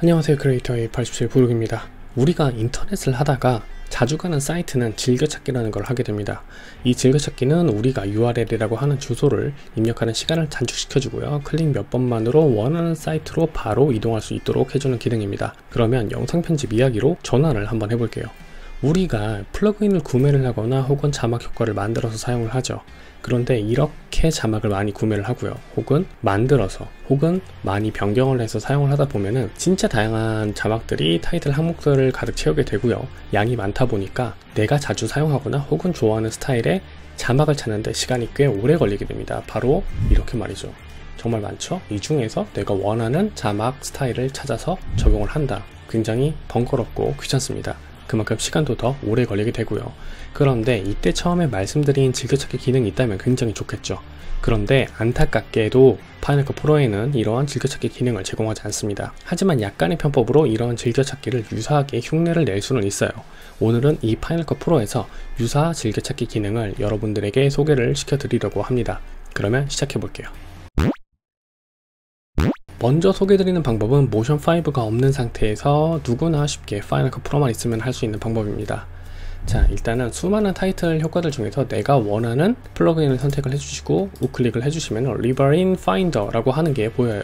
안녕하세요, 크리에이터의 87 부룩입니다. 우리가 인터넷을 하다가 자주 가는 사이트는 즐겨찾기라는 걸 하게 됩니다. 이 즐겨찾기는 우리가 URL이라고 하는 주소를 입력하는 시간을 단축시켜주고요, 클릭 몇 번만으로 원하는 사이트로 바로 이동할 수 있도록 해주는 기능입니다. 그러면 영상 편집 이야기로 전환을 한번 해볼게요. 우리가 플러그인을 구매를 하거나 혹은 자막 효과를 만들어서 사용을 하죠. 그런데 이렇게 자막을 많이 구매를 하고요, 혹은 만들어서 혹은 많이 변경을 해서 사용을 하다 보면은 진짜 다양한 자막들이 타이틀 항목들을 가득 채우게 되고요, 양이 많다 보니까 내가 자주 사용하거나 혹은 좋아하는 스타일의 자막을 찾는데 시간이 꽤 오래 걸리게 됩니다. 바로 이렇게 말이죠. 정말 많죠? 이 중에서 내가 원하는 자막 스타일을 찾아서 적용을 한다. 굉장히 번거롭고 귀찮습니다. 그만큼 시간도 더 오래 걸리게 되고요. 그런데 이때 처음에 말씀드린 즐겨찾기 기능이 있다면 굉장히 좋겠죠. 그런데 안타깝게도 파이널 컷 프로에는 이러한 즐겨찾기 기능을 제공하지 않습니다. 하지만 약간의 편법으로 이러한 즐겨찾기를 유사하게 흉내를 낼 수는 있어요. 오늘은 이 파이널 컷 프로에서 유사 즐겨찾기 기능을 여러분들에게 소개를 시켜드리려고 합니다. 그러면 시작해 볼게요. 먼저 소개해드리는 방법은 모션 5가 없는 상태에서 누구나 쉽게 파이널 컷 프로만 있으면 할 수 있는 방법입니다. 자, 일단은 수많은 타이틀 효과들 중에서 내가 원하는 플러그인을 선택을 해주시고 우클릭을 해주시면 리버인 파인더라고 하는 게 보여요.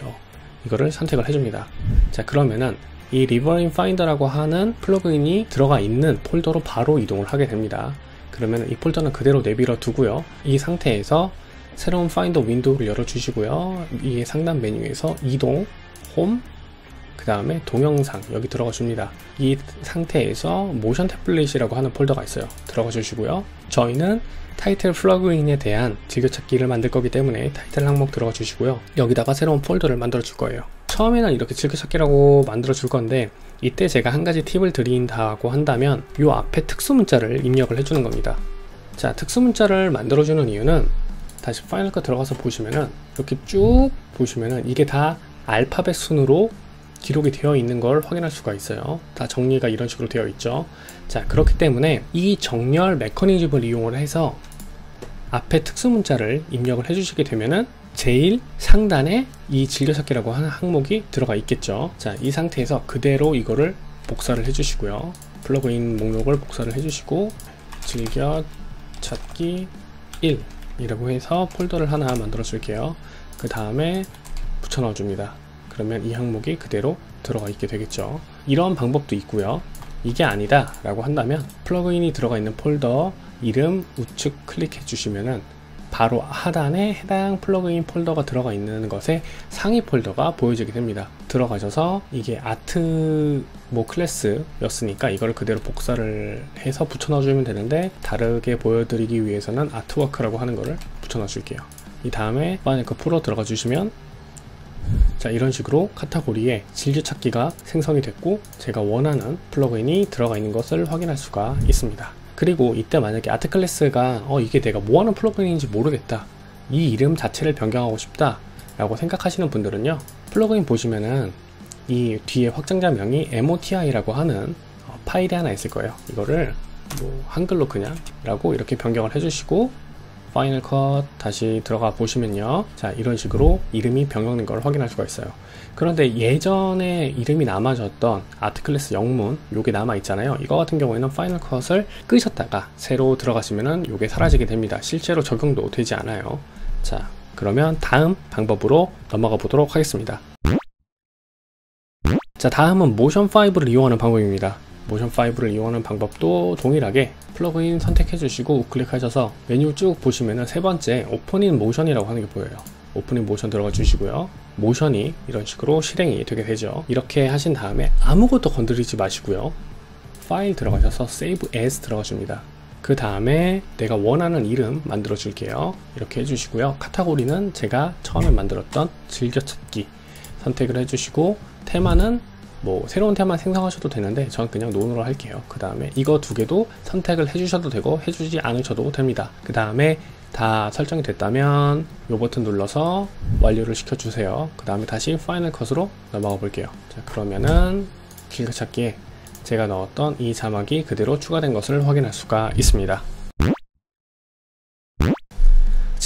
이거를 선택을 해줍니다. 자, 그러면은 이 리버인 파인더라고 하는 플러그인이 들어가 있는 폴더로 바로 이동을 하게 됩니다. 그러면 이 폴더는 그대로 내버려 두고요, 이 상태에서 새로운 파인더 윈도우를 열어주시고요, 이 상단 메뉴에서 이동, 홈, 그 다음에 동영상 여기 들어가 줍니다. 이 상태에서 모션 태블릿이라고 하는 폴더가 있어요. 들어가 주시고요, 저희는 타이틀 플러그인에 대한 즐겨찾기를 만들 거기 때문에 타이틀 항목 들어가 주시고요, 여기다가 새로운 폴더를 만들어 줄 거예요. 처음에는 이렇게 즐겨찾기라고 만들어 줄 건데, 이때 제가 한 가지 팁을 드린다고 한다면 이 앞에 특수 문자를 입력을 해주는 겁니다. 자, 특수 문자를 만들어 주는 이유는 다시 파이널 컷 들어가서 보시면은 이렇게 쭉 보시면은 이게 다 알파벳 순으로 기록이 되어 있는 걸 확인할 수가 있어요. 다 정리가 이런 식으로 되어 있죠. 자, 그렇기 때문에 이 정렬 메커니즘을 이용을 해서 앞에 특수 문자를 입력을 해주시게 되면은 제일 상단에 이 즐겨찾기라고 하는 항목이 들어가 있겠죠. 자, 이 상태에서 그대로 이거를 복사를 해주시고요, 플러그인 목록을 복사를 해주시고 즐겨찾기 1 이라고 해서 폴더를 하나 만들어 줄게요. 그 다음에 붙여 넣어 줍니다. 그러면 이 항목이 그대로 들어가 있게 되겠죠. 이런 방법도 있고요. 이게 아니다 라고 한다면 플러그인이 들어가 있는 폴더 이름 우측 클릭해 주시면은 바로 하단에 해당 플러그인 폴더가 들어가 있는 것에 상위 폴더가 보여지게 됩니다. 들어가셔서 이게 아트 클래스 였으니까 이걸 그대로 복사를 해서 붙여 넣어주면 되는데, 다르게 보여드리기 위해서는 아트워크라고 하는 거를 붙여 넣어줄게요. 이 다음에 파이널 컷 프로 들어가 주시면, 자, 이런 식으로 카테고리에 즐겨찾기가 생성이 됐고 제가 원하는 플러그인이 들어가 있는 것을 확인할 수가 있습니다. 그리고 이때 만약에 아트 클래스가 이게 내가 뭐하는 플러그인인지 모르겠다, 이 이름 자체를 변경하고 싶다 라고 생각하시는 분들은요, 플러그인 보시면은 이 뒤에 확장자명이 moti라고 하는 파일이 하나 있을 거예요. 이거를 한글로 그냥 라고 이렇게 변경을 해주시고 파이널 컷 다시 들어가 보시면요, 자, 이런 식으로 이름이 변경된 걸 확인할 수가 있어요. 그런데 예전에 이름이 남아졌던 아트 클래스 영문 요게 남아 있잖아요. 이거 같은 경우에는 파이널 컷을 끄셨다가 새로 들어가시면은 요게 사라지게 됩니다. 실제로 적용도 되지 않아요. 자, 그러면 다음 방법으로 넘어가 보도록 하겠습니다. 자, 다음은 모션 5를 이용하는 방법입니다. 모션 5를 이용하는 방법도 동일하게 플러그인 선택해 주시고 우클릭하셔서 메뉴 쭉 보시면은 세 번째 오픈인 모션이라고 하는 게 보여요. 오픈인 모션 들어가 주시고요, 모션이 이런 식으로 실행이 되게 되죠. 이렇게 하신 다음에 아무것도 건드리지 마시고요, 파일 들어가셔서 Save As 들어가 줍니다. 그 다음에 내가 원하는 이름 만들어 줄게요. 이렇게 해주시고요, 카테고리는 제가 처음에 만들었던 즐겨찾기 선택을 해주시고, 테마는 새로운 테마 생성하셔도 되는데 저는 그냥 논으로 할게요. 그 다음에 이거 두 개도 선택을 해주셔도 되고 해주지 않으셔도 됩니다. 그 다음에 다 설정이 됐다면 이 버튼 눌러서 완료를 시켜주세요. 그 다음에 다시 파이널 컷으로 넘어가 볼게요. 자, 그러면은 즐겨찾기에 제가 넣었던 이 자막이 그대로 추가된 것을 확인할 수가 있습니다.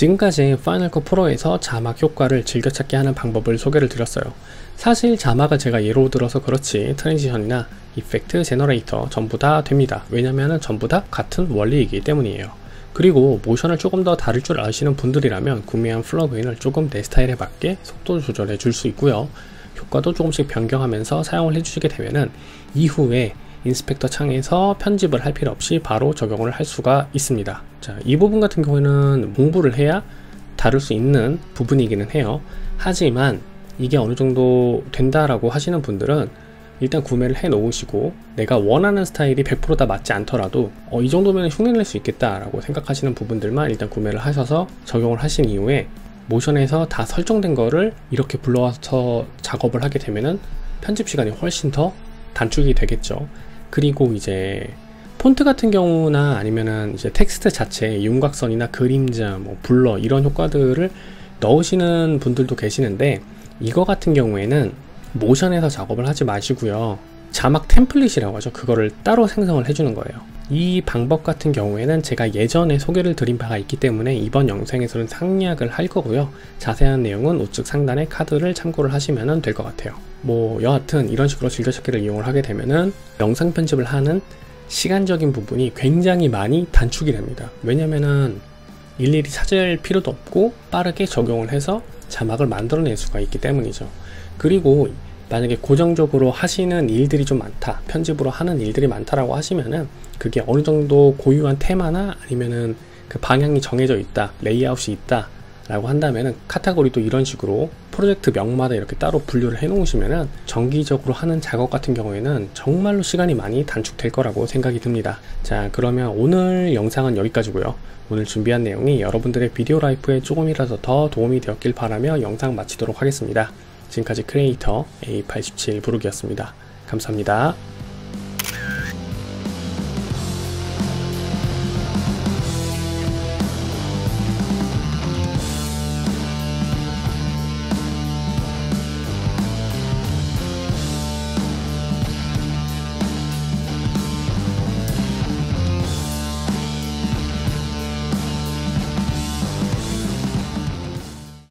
지금까지 파이널 컷 프로에서 자막 효과를 즐겨찾기 하는 방법을 소개를 드렸어요. 사실 자막을 제가 예로 들어서 그렇지 트랜지션이나 이펙트, 제너레이터 전부 다 됩니다. 왜냐면 전부 다 같은 원리이기 때문이에요. 그리고 모션을 조금 더 다룰 줄 아시는 분들이라면 구매한 플러그인을 조금 내 스타일에 맞게 속도 조절해 줄 수 있고요. 효과도 조금씩 변경하면서 사용을 해주시게 되면은 이후에 인스펙터 창에서 편집을 할 필요 없이 바로 적용을 할 수가 있습니다. 자, 이 부분 같은 경우에는 공부를 해야 다룰 수 있는 부분이기는 해요. 하지만 이게 어느 정도 된다라고 하시는 분들은 일단 구매를 해 놓으시고 내가 원하는 스타일이 100% 다 맞지 않더라도 이 정도면 흉내낼 수 있겠다 라고 생각하시는 부분들만 일단 구매를 하셔서 적용을 하신 이후에 모션에서 다 설정된 거를 이렇게 불러와서 작업을 하게 되면은 편집 시간이 훨씬 더 단축이 되겠죠. 그리고 이제 폰트 같은 경우나 아니면은 이제 텍스트 자체에 윤곽선이나 그림자, 뭐 블러 이런 효과들을 넣으시는 분들도 계시는데 이거 같은 경우에는 모션에서 작업을 하지 마시고요. 자막 템플릿이라고 하죠. 그거를 따로 생성을 해주는 거예요. 이 방법 같은 경우에는 제가 예전에 소개를 드린 바가 있기 때문에 이번 영상에서는 상략을 할 거고요. 자세한 내용은 우측 상단의 카드를 참고를 하시면 될 것 같아요. 뭐 여하튼 이런 식으로 즐겨찾기를 이용을 하게 되면은 영상 편집을 하는 시간적인 부분이 굉장히 많이 단축이 됩니다. 왜냐면은 일일이 찾을 필요도 없고 빠르게 적용을 해서 자막을 만들어낼 수가 있기 때문이죠. 그리고 만약에 고정적으로 하시는 일들이 좀 많다, 편집으로 하는 일들이 많다라고 하시면은 그게 어느 정도 고유한 테마나 아니면은 그 방향이 정해져 있다, 레이아웃이 있다 라고 한다면은 카테고리도 이런 식으로 프로젝트 명마다 이렇게 따로 분류를 해 놓으시면은 정기적으로 하는 작업 같은 경우에는 정말로 시간이 많이 단축될 거라고 생각이 듭니다. 자, 그러면 오늘 영상은 여기까지고요. 오늘 준비한 내용이 여러분들의 비디오 라이프에 조금이라도 더 도움이 되었길 바라며 영상 마치도록 하겠습니다. 지금까지 크리에이터 A87 부르기였습니다. 감사합니다.